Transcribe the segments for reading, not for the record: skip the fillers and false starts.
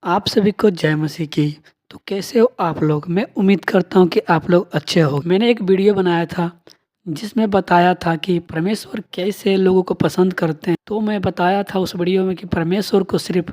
आप सभी को जय मसीह की। तो कैसे हो आप लोग? मैं उम्मीद करता हूँ कि आप लोग अच्छे हो। मैंने एक वीडियो बनाया था जिसमें बताया था कि परमेश्वर कैसे लोगों को पसंद करते हैं। तो मैं बताया था उस वीडियो में कि परमेश्वर को सिर्फ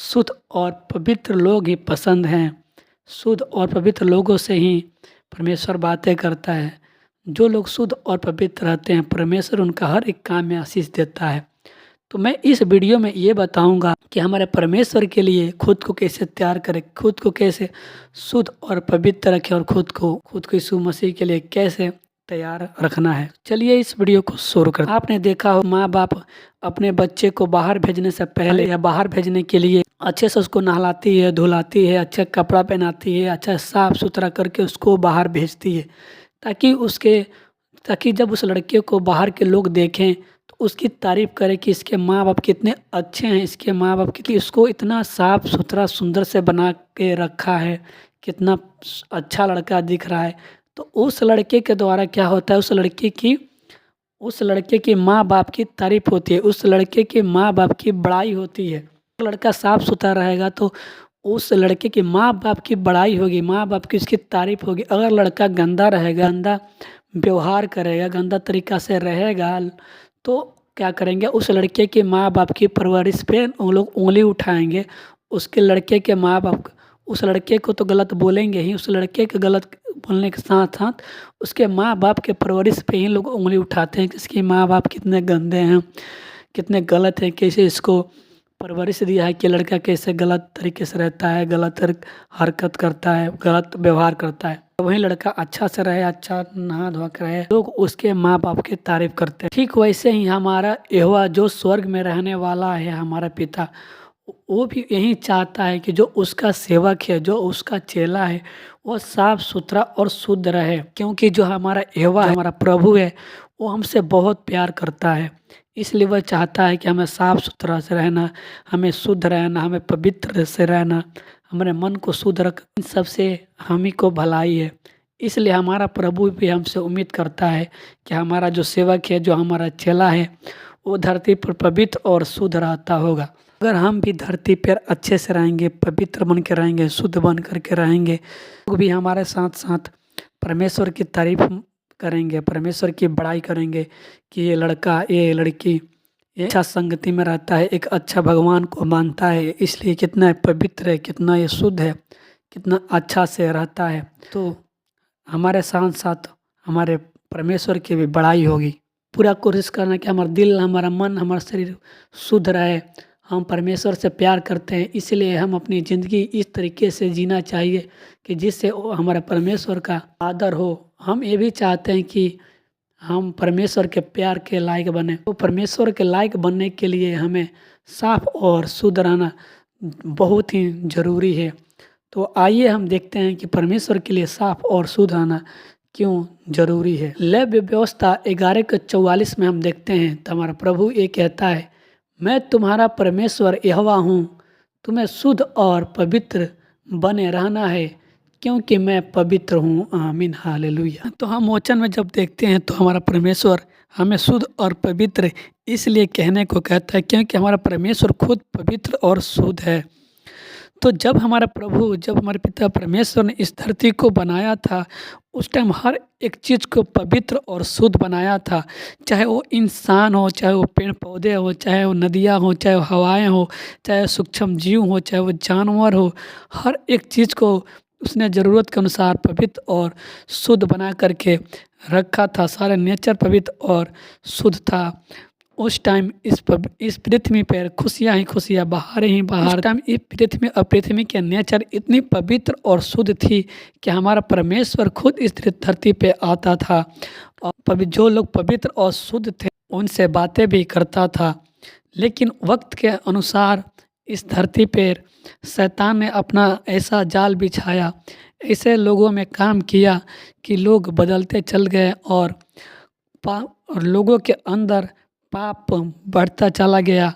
शुद्ध और पवित्र लोग ही पसंद हैं। शुद्ध और पवित्र लोगों से ही परमेश्वर बातें करता है। जो लोग शुद्ध और पवित्र रहते हैं, परमेश्वर उनका हर एक काम में आशीष देता है। तो मैं इस वीडियो में ये बताऊंगा कि हमारे परमेश्वर के लिए खुद को कैसे तैयार करें, खुद को कैसे शुद्ध और पवित्र रखें और खुद को यीशु मसीह के लिए कैसे तैयार रखना है। चलिए इस वीडियो को शुरू करते हैं। आपने देखा हो माँ बाप अपने बच्चे को बाहर भेजने से पहले या बाहर भेजने के लिए अच्छे से उसको नहलाती है, धुलाती है, अच्छा कपड़ा पहनाती है, अच्छा साफ सुथरा करके उसको बाहर भेजती है ताकि जब उस लड़के को बाहर के लोग देखें तो उसकी तारीफ़ करें कि इसके माँ बाप कितने अच्छे हैं, इसके माँ बाप कितनी इसको इतना साफ सुथरा सुंदर से बना के रखा है, कितना अच्छा लड़का दिख रहा है। तो उस लड़के के द्वारा क्या होता है, उस लड़के की माँ बाप की तारीफ़ होती है, उस लड़के के माँ बाप की बड़ाई होती है। लड़का साफ सुथरा रहेगा तो उस लड़के की माँ बाप की बड़ाई होगी, माँ बाप की उसकी तारीफ़ होगी। अगर लड़का गंदा रहेगा, गंदा व्यवहार करेगा, गंदा तरीक़ा से रहेगा तो क्या करेंगे, उस लड़के के माँ बाप की परवरिश पे वो लोग उंगली उठाएंगे। उसके लड़के के माँ बाप उस लड़के को तो गलत बोलेंगे ही, उस लड़के के गलत बोलने के साथ साथ उसके माँ बाप के परवरिश पे ही लोग उंगली उठाते हैं कि इसके माँ बाप कितने गंदे हैं, कितने गलत हैं, कैसे इसको परवरिश दिया है कि लड़का कैसे गलत तरीके से रहता है, गलत हरकत करता है, गलत व्यवहार करता है। वही लड़का अच्छा से रहे, अच्छा नहा धोआ कर रहे, लोग उसके माँ बाप की तारीफ करते हैं। ठीक वैसे ही हमारा यहोवा जो स्वर्ग में रहने वाला है, हमारा पिता, वो भी यही चाहता है कि जो उसका सेवक है, जो उसका चेला है, वो साफ सुथरा और शुद्ध रहे। क्योंकि जो हमारा यहोवा है, हमारा प्रभु है, वो हमसे बहुत प्यार करता है। इसलिए वह चाहता है कि हमें साफ सुथरा से रहना, हमें शुद्ध रहना, हमें पवित्र से रहना, हमारे मन को शुद्ध रख। इन सबसे हम ही को भलाई है। इसलिए हमारा प्रभु भी हमसे उम्मीद करता है कि हमारा जो सेवक है, जो हमारा चेला है, वो धरती पर पवित्र और शुद्ध रहता होगा। अगर हम भी धरती पर अच्छे से रहेंगे, पवित्र बन के रहेंगे, शुद्ध बन करके रहेंगे, तो भी हमारे साथ साथ परमेश्वर की तारीफ करेंगे, परमेश्वर की बड़ाई करेंगे कि ये लड़का, ये लड़की ये अच्छा संगति में रहता है, एक अच्छा भगवान को मानता है, इसलिए कितना पवित्र है, कितना ये शुद्ध है, कितना अच्छा से रहता है। तो हमारे साथ साथ हमारे परमेश्वर की भी बड़ाई होगी। पूरा कोशिश करना कि हमारा दिल, हमारा मन, हमारा शरीर शुद्ध रहे। हम परमेश्वर से प्यार करते हैं, इसलिए हम अपनी ज़िंदगी इस तरीके से जीना चाहिए कि जिससे हमारे परमेश्वर का आदर हो। हम ये भी चाहते हैं कि हम परमेश्वर के प्यार के लायक बने। तो परमेश्वर के लायक बनने के लिए हमें साफ और शुद्ध रहना बहुत ही ज़रूरी है। तो आइए हम देखते हैं कि परमेश्वर के लिए साफ और शुद्ध रहना क्यों जरूरी है। लेवी व्यवस्था 11:44 में हम देखते हैं तो हमारा प्रभु ये कहता है, मैं तुम्हारा परमेश्वर यहोवा हूँ, तुम्हें शुद्ध और पवित्र बने रहना है क्योंकि मैं पवित्र हूँ। आमीन, हालेलुया। तो हम वचन में जब देखते हैं तो हमारा परमेश्वर हमें शुद्ध और पवित्र इसलिए कहने को कहता है क्योंकि हमारा परमेश्वर खुद पवित्र और शुद्ध है। तो जब हमारे पिता परमेश्वर ने इस धरती को बनाया था, उस टाइम हर एक चीज़ को पवित्र और शुद्ध बनाया था। चाहे वो इंसान हो, चाहे वो पेड़ पौधे हो, चाहे वो नदियाँ हो, चाहे वो हवाएं हो, चाहे सूक्ष्म जीव हो, चाहे वो जानवर हो, हर एक चीज़ को उसने ज़रूरत के अनुसार पवित्र और शुद्ध बना करके रखा था। सारे नेचर पवित्र और शुद्ध था। उस टाइम इस पृथ्वी पर खुशियाँ ही खुशियाँ, बाहर ही बाहर। उस टाइम इस पृथ्वी के नेचर इतनी पवित्र और शुद्ध थी कि हमारा परमेश्वर खुद इस धरती पे आता था और जो लोग पवित्र और शुद्ध थे उनसे बातें भी करता था। लेकिन वक्त के अनुसार इस धरती पर शैतान ने अपना ऐसा जाल बिछाया, ऐसे लोगों में काम किया कि लोग बदलते चल गए और लोगों के अंदर पाप बढ़ता चला गया।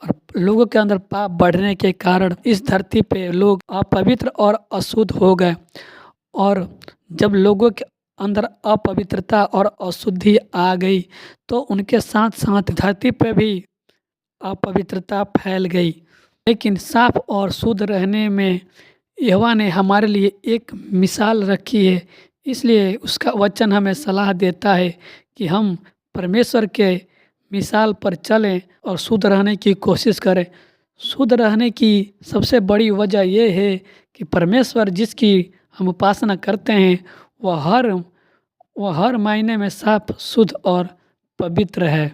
और लोगों के अंदर पाप बढ़ने के कारण इस धरती पे लोग अपवित्र और अशुद्ध हो गए। और जब लोगों के अंदर अपवित्रता और अशुद्धि आ गई तो उनके साथ साथ धरती पे भी अपवित्रता फैल गई। लेकिन साफ और शुद्ध रहने में यहोवा ने हमारे लिए एक मिसाल रखी है। इसलिए उसका वचन हमें सलाह देता है कि हम परमेश्वर के मिसाल पर चलें और शुद्ध रहने की कोशिश करें। शुद्ध रहने की सबसे बड़ी वजह यह है कि परमेश्वर जिसकी हम उपासना करते हैं वह हर मायने में साफ, शुद्ध और पवित्र है।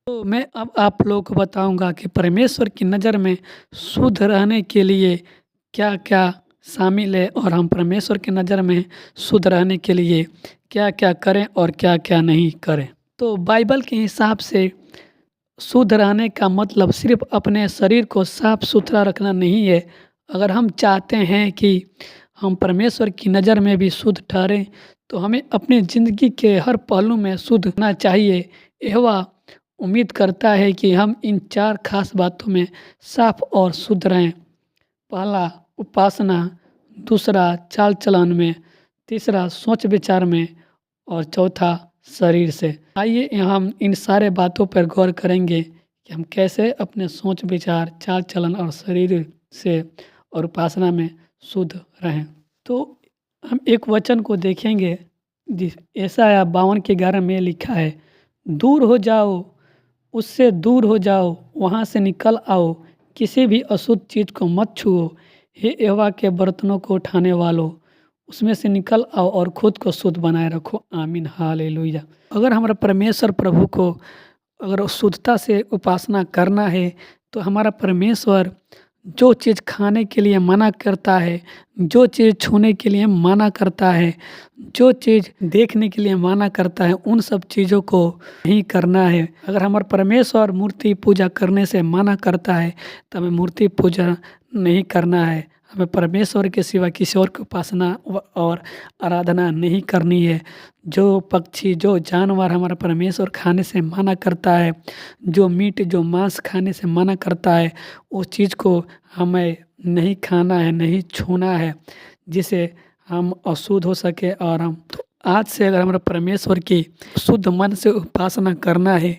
तो मैं अब आप लोगों को बताऊंगा कि परमेश्वर की नज़र में शुद्ध रहने के लिए क्या क्या शामिल है और हम परमेश्वर की नज़र में शुद्ध रहने के लिए क्या क्या करें और क्या क्या नहीं करें। तो बाइबल के हिसाब से शुद्ध रहने का मतलब सिर्फ अपने शरीर को साफ सुथरा रखना नहीं है। अगर हम चाहते हैं कि हम परमेश्वर की नज़र में भी शुद्ध ठहरें तो हमें अपनी ज़िंदगी के हर पहलू में शुद्ध होना चाहिए। यहोवा उम्मीद करता है कि हम इन 4 खास बातों में साफ और शुद्ध रहें। पहला उपासना, दूसरा चाल चलन में, तीसरा सोच विचार में और चौथा शरीर से। आइए यहाँ हम इन सारे बातों पर गौर करेंगे कि हम कैसे अपने सोच विचार, चाल चलन और शरीर से और उपासना में शुद्ध रहें। तो हम एक वचन को देखेंगे यशायाह 52:11 में लिखा है, दूर हो जाओ, उससे दूर हो जाओ, वहाँ से निकल आओ, किसी भी अशुद्ध चीज़ को मत छुओ। हे यहोवा के बर्तनों को उठाने वालों, उसमें से निकल आओ और खुद को शुद्ध बनाए रखो। आमीन, हालेलुया। अगर हमारा परमेश्वर प्रभु को अगर शुद्धता से उपासना करना है तो हमारा परमेश्वर जो चीज़ खाने के लिए मना करता है, जो चीज़ छूने के लिए मना करता है, जो चीज़ देखने के लिए मना करता है, उन सब चीज़ों को नहीं करना है। अगर हमारा परमेश्वर मूर्ति पूजा करने से मना करता है तो हमें मूर्ति पूजा नहीं करना है। हमें परमेश्वर के सिवा किसी और की उपासना और आराधना नहीं करनी है। जो पक्षी, जो जानवर हमारा परमेश्वर खाने से मना करता है, जो मीट, जो मांस खाने से मना करता है, उस चीज़ को हमें नहीं खाना है, नहीं छूना है, जिससे हम अशुद्ध हो सके। और हम तो आज से अगर हमारा परमेश्वर की शुद्ध मन से उपासना करना है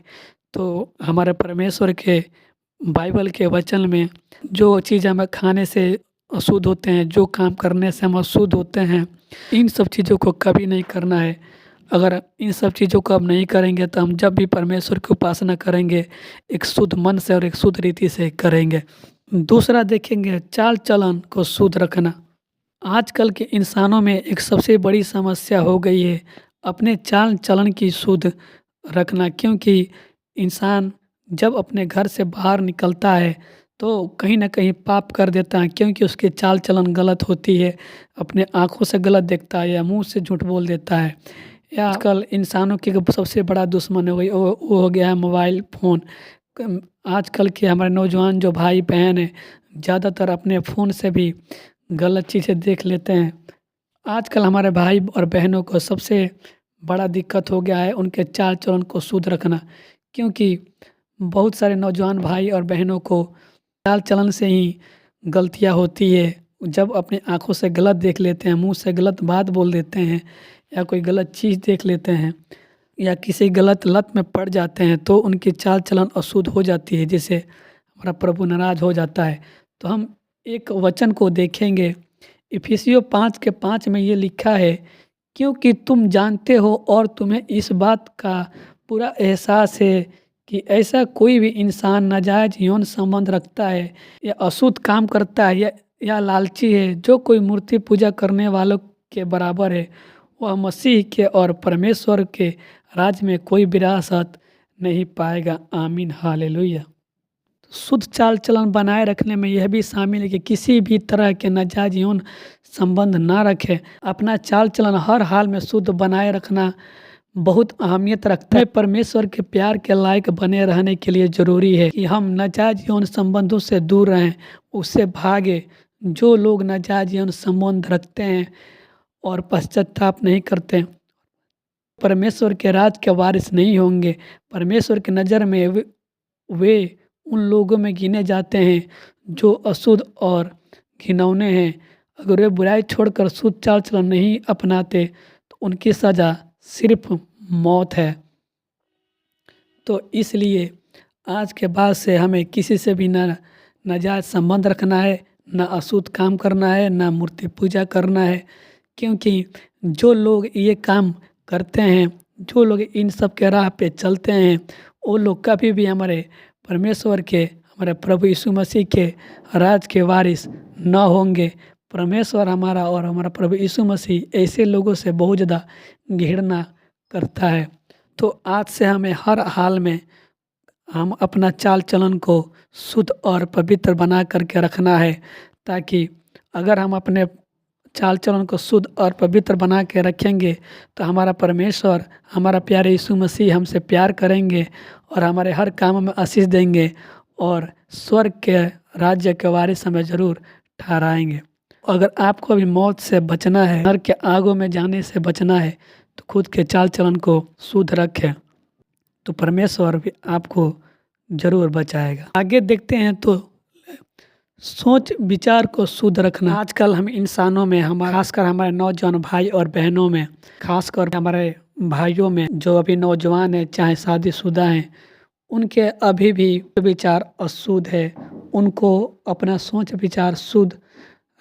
तो हमारे परमेश्वर के बाइबल के वचन में जो चीज़ हमें खाने से अशुद्ध होते हैं, जो काम करने से हम अशुद्ध होते हैं, इन सब चीज़ों को कभी नहीं करना है। अगर इन सब चीज़ों को हम नहीं करेंगे तो हम जब भी परमेश्वर की उपासना करेंगे एक शुद्ध मन से और एक शुद्ध रीति से करेंगे। दूसरा देखेंगे चाल चलन को शुद्ध रखना। आजकल के इंसानों में एक सबसे बड़ी समस्या हो गई है अपने चाल चलन की शुद्ध रखना, क्योंकि इंसान जब अपने घर से बाहर निकलता है तो कहीं ना कहीं पाप कर देता है, क्योंकि उसकी चाल चलन गलत होती है। अपने आँखों से गलत देखता है या मुंह से झूठ बोल देता है। या आजकल इंसानों की सबसे बड़ा दुश्मन है वो हो गया है मोबाइल फ़ोन। आजकल के हमारे नौजवान जो भाई बहन हैं ज़्यादातर अपने फ़ोन से भी गलत चीज़ें देख लेते हैं। आजकल हमारे भाई और बहनों को सबसे बड़ा दिक्कत हो गया है उनके चाल चलन को शुद्ध रखना, क्योंकि बहुत सारे नौजवान भाई और बहनों को चाल चलन से ही गलतियाँ होती है। जब अपनी आँखों से गलत देख लेते हैं, मुंह से गलत बात बोल देते हैं या कोई गलत चीज़ देख लेते हैं या किसी गलत लत में पड़ जाते हैं तो उनकी चाल चलन अशुद्ध हो जाती है, जिससे हमारा प्रभु नाराज़ हो जाता है। तो हम एक वचन को देखेंगे, इफिसियों 5:5 में ये लिखा है, क्योंकि तुम जानते हो और तुम्हें इस बात का पूरा एहसास है कि ऐसा कोई भी इंसान नाजायज़ यौन संबंध रखता है या अशुद्ध काम करता है या लालची है, जो कोई मूर्ति पूजा करने वालों के बराबर है, वह मसीह के और परमेश्वर के राज में कोई विरासत नहीं पाएगा। आमीन, हालेलुया। शुद्ध चाल चलन बनाए रखने में यह भी शामिल है कि किसी भी तरह के नाजायज़ यौन संबंध ना रखें। अपना चाल चलन हर हाल में शुद्ध बनाए रखना बहुत अहमियत रखता है। परमेश्वर के प्यार के लायक बने रहने के लिए ज़रूरी है कि हम नाजायज़ यौन संबंधों से दूर रहें, उससे भागे। जो लोग नाजायज़ यौन संबंध रखते हैं और पश्चाताप नहीं करते परमेश्वर के राज के वारिस नहीं होंगे। परमेश्वर की नज़र में वे उन लोगों में गिने जाते हैं जो अशुद्ध और घिनौने हैं। अगर वे बुराई छोड़कर शुद्ध चाल चलन नहीं अपनाते तो उनकी सज़ा सिर्फ मौत है। तो इसलिए आज के बाद से हमें किसी से भी नाजायज़ संबंध रखना है, ना अशुद्ध काम करना है, ना मूर्ति पूजा करना है। क्योंकि जो लोग ये काम करते हैं, जो लोग इन सब के राह पे चलते हैं, वो लोग कभी भी हमारे परमेश्वर के, हमारे प्रभु यीशु मसीह के राज के वारिस न होंगे। परमेश्वर हमारा और हमारा प्रभु यीशु मसीह ऐसे लोगों से बहुत ज़्यादा घृणा करता है। तो आज से हमें हर हाल में हम अपना चाल चलन को शुद्ध और पवित्र बना करके रखना है, ताकि अगर हम अपने चाल चलन को शुद्ध और पवित्र बना के रखेंगे तो हमारा परमेश्वर, हमारा प्यारे यीशु मसीह हमसे प्यार करेंगे और हमारे हर काम में आशीष देंगे और स्वर्ग के राज्य के वारिस हमें ज़रूर ठहराएंगे। अगर आपको अभी मौत से बचना है, नरक के आगों में जाने से बचना है, तो खुद के चाल चलन को शुद्ध रखें, तो परमेश्वर भी आपको ज़रूर बचाएगा। आगे देखते हैं तो सोच विचार को शुद्ध रखना। आजकल हम इंसानों में, खासकर हमारे नौजवान भाई और बहनों में, खासकर हमारे भाइयों में जो अभी नौजवान हैं, चाहे शादीशुदा हैं, उनके अभी भी विचार अशुद्ध है। उनको अपना सोच विचार शुद्ध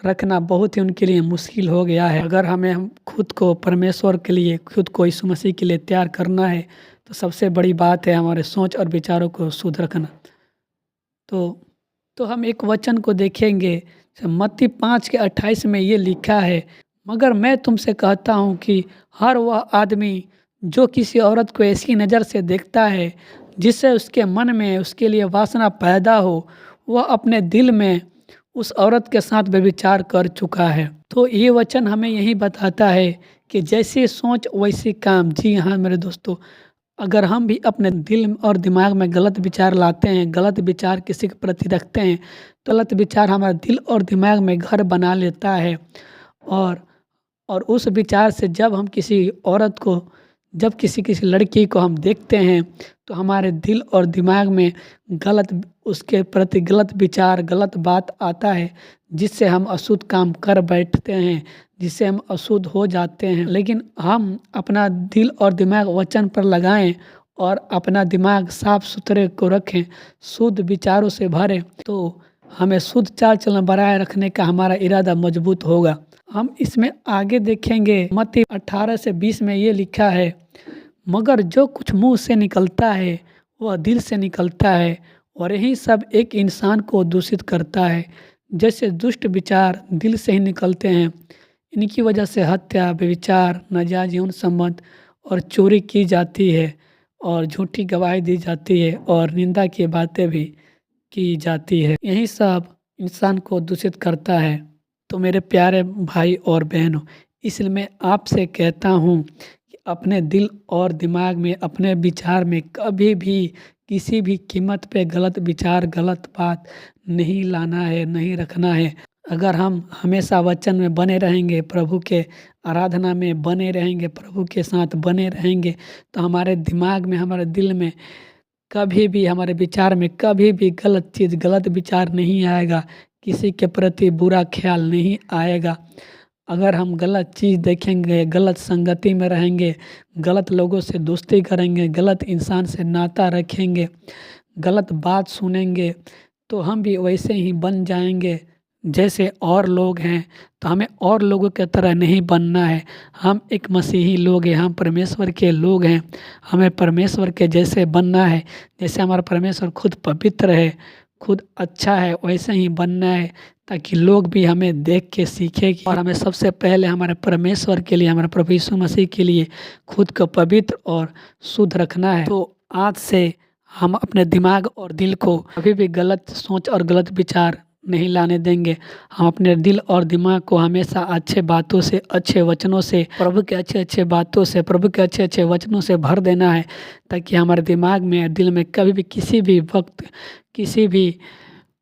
रखना बहुत ही उनके लिए मुश्किल हो गया है। अगर हम खुद को परमेश्वर के लिए, खुद को यीशु मसीह के लिए तैयार करना है, तो सबसे बड़ी बात है हमारे सोच और विचारों को शुद्ध रखना। तो हम एक वचन को देखेंगे, मत्ती 5:28 में ये लिखा है, मगर मैं तुमसे कहता हूँ कि हर वह आदमी जो किसी औरत को ऐसी नज़र से देखता है जिससे उसके मन में उसके लिए वासना पैदा हो, वह अपने दिल में उस औरत के साथ व्यभिचार कर चुका है। तो ये वचन हमें यही बताता है कि जैसी सोच वैसी काम। जी हाँ मेरे दोस्तों, अगर हम भी अपने दिल और दिमाग में गलत विचार लाते हैं, गलत विचार किसी के प्रति रखते हैं, तो गलत विचार हमारे दिल और दिमाग में घर बना लेता है। और उस विचार से जब हम किसी औरत को, जब किसी लड़की को हम देखते हैं, तो हमारे दिल और दिमाग में उसके प्रति गलत विचार, गलत बात आता है, जिससे हम अशुद्ध काम कर बैठते हैं, जिससे हम अशुद्ध हो जाते हैं। लेकिन हम अपना दिल और दिमाग वचन पर लगाएं और अपना दिमाग साफ सुथरे को रखें, शुद्ध विचारों से भरें, तो हमें शुद्ध चाल चलन बनाए रखने का हमारा इरादा मजबूत होगा। हम इसमें आगे देखेंगे, मत्ती 18-20 में ये लिखा है, मगर जो कुछ मुंह से निकलता है वह दिल से निकलता है, और यही सब एक इंसान को दूषित करता है। जैसे दुष्ट विचार दिल से ही निकलते हैं, इनकी वजह से हत्या, व्यभिचार, नाजायज़ यौन संबंध और चोरी की जाती है, और झूठी गवाही दी जाती है, और निंदा की बातें भी की जाती है। यही सब इंसान को दूषित करता है। तो मेरे प्यारे भाई और बहनों, इसलिए मैं आपसे कहता हूँ कि अपने दिल और दिमाग में, अपने विचार में कभी भी किसी भी कीमत पे गलत विचार, गलत बात नहीं लाना है, नहीं रखना है। अगर हम हमेशा वचन में बने रहेंगे, प्रभु के आराधना में बने रहेंगे, प्रभु के साथ बने रहेंगे, तो हमारे दिमाग में, हमारे दिल में कभी भी, हमारे विचार में कभी भी गलत चीज़, गलत विचार नहीं आएगा, किसी के प्रति बुरा ख्याल नहीं आएगा। अगर हम गलत चीज़ देखेंगे, गलत संगति में रहेंगे, गलत लोगों से दोस्ती करेंगे, गलत इंसान से नाता रखेंगे, गलत बात सुनेंगे, तो हम भी वैसे ही बन जाएंगे जैसे और लोग हैं। तो हमें और लोगों की तरह नहीं बनना है। हम एक मसीही लोग हैं, हम परमेश्वर के लोग हैं, हमें परमेश्वर के जैसे बनना है। जैसे हमारा परमेश्वर खुद पवित्र है, खुद अच्छा है, वैसे ही बनना है, ताकि लोग भी हमें देख के सीखें। और हमें सबसे पहले हमारे परमेश्वर के लिए, हमारे प्रभु यीशु मसीह के लिए खुद को पवित्र और शुद्ध रखना है। तो आज से हम अपने दिमाग और दिल को कभी भी गलत सोच और गलत विचार नहीं लाने देंगे। हम अपने दिल और दिमाग को हमेशा अच्छे बातों से, अच्छे वचनों से, प्रभु के अच्छे बातों से, प्रभु के अच्छे वचनों से भर देना है, ताकि हमारे दिमाग में, दिल में कभी भी, किसी भी वक्त, किसी भी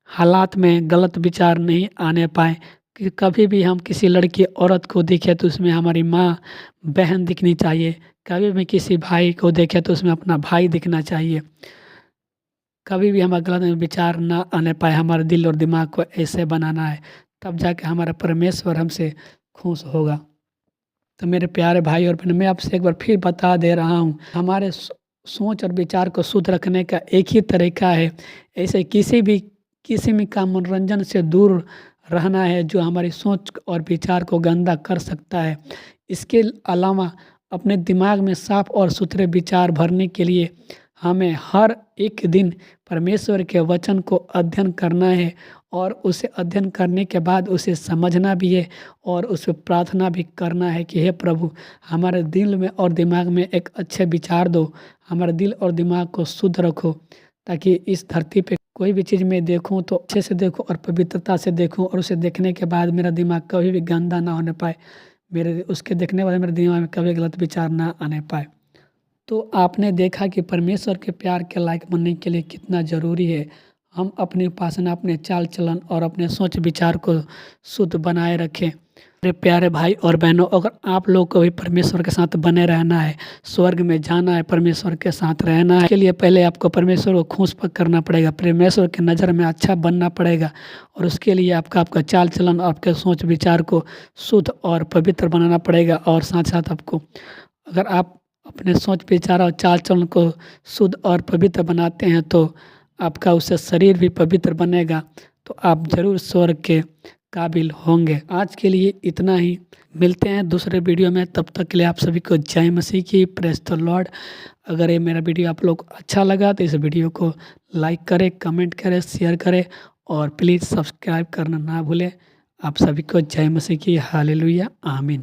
हालात में गलत विचार नहीं आने पाए। कि कभी भी हम किसी लड़की, औरत को देखें तो उसमें हमारी माँ, बहन दिखनी चाहिए। कभी भी किसी भाई को देखें तो उसमें अपना भाई दिखना चाहिए। कभी भी हमारा गलत विचार ना आने पाए। हमारे दिल और दिमाग को ऐसे बनाना है, तब जाके हमारा परमेश्वर हमसे खुश होगा। तो मेरे प्यारे भाई और बहन, मैं आपसे एक बार फिर बता दे रहा हूँ, हमारे सोच और विचार को शुद्ध रखने का एक ही तरीका है। ऐसे किसी भी किसी भी काम मनोरंजन से दूर रहना है जो हमारी सोच और विचार को गंदा कर सकता है। इसके अलावा अपने दिमाग में साफ और सुथरे विचार भरने के लिए हमें हर एक दिन परमेश्वर के वचन को अध्ययन करना है और उसे अध्ययन करने के बाद उसे समझना भी है और उस पे प्रार्थना भी करना है कि हे प्रभु, हमारे दिल में और दिमाग में एक अच्छे विचार दो, हमारे दिल और दिमाग को शुद्ध रखो, ताकि इस धरती पे कोई भी चीज़ मैं देखूं तो अच्छे से देखूं और पवित्रता से देखूं, और उसे देखने के बाद मेरा दिमाग कभी भी गंदा ना होने पाए, मेरे उसके देखने वाले मेरे दिमाग में कभी गलत विचार ना आने पाए। तो आपने देखा कि परमेश्वर के प्यार के लायक बनने के लिए कितना ज़रूरी है हम अपनी उपासना, अपने चाल चलन और अपने सोच विचार को शुद्ध बनाए रखें। मेरे प्यारे भाई और बहनों, अगर आप लोग को भी परमेश्वर के साथ बने रहना है, स्वर्ग में जाना है, परमेश्वर के साथ रहना है, के लिए पहले आपको परमेश्वर को खूंस पर करना पड़ेगा, परमेश्वर की नज़र में अच्छा बनना पड़ेगा, और उसके लिए आपका चाल चलन, आपके सोच विचार को शुद्ध और पवित्र बनाना पड़ेगा। और साथ साथ आपको, अगर आप अपने सोच विचार और चाल चलन को शुद्ध और पवित्र बनाते हैं तो आपका उससे शरीर भी पवित्र बनेगा, तो आप जरूर स्वर्ग के काबिल होंगे। आज के लिए इतना ही, मिलते हैं दूसरे वीडियो में, तब तक के लिए आप सभी को जय मसीह की, प्रेज द लॉर्ड। अगर ये मेरा वीडियो आप लोग को अच्छा लगा तो इस वीडियो को लाइक करें, कमेंट करें, शेयर करें और प्लीज़ सब्सक्राइब करना ना भूलें। आप सभी को जय मसीह की, हालेलुया, आमीन।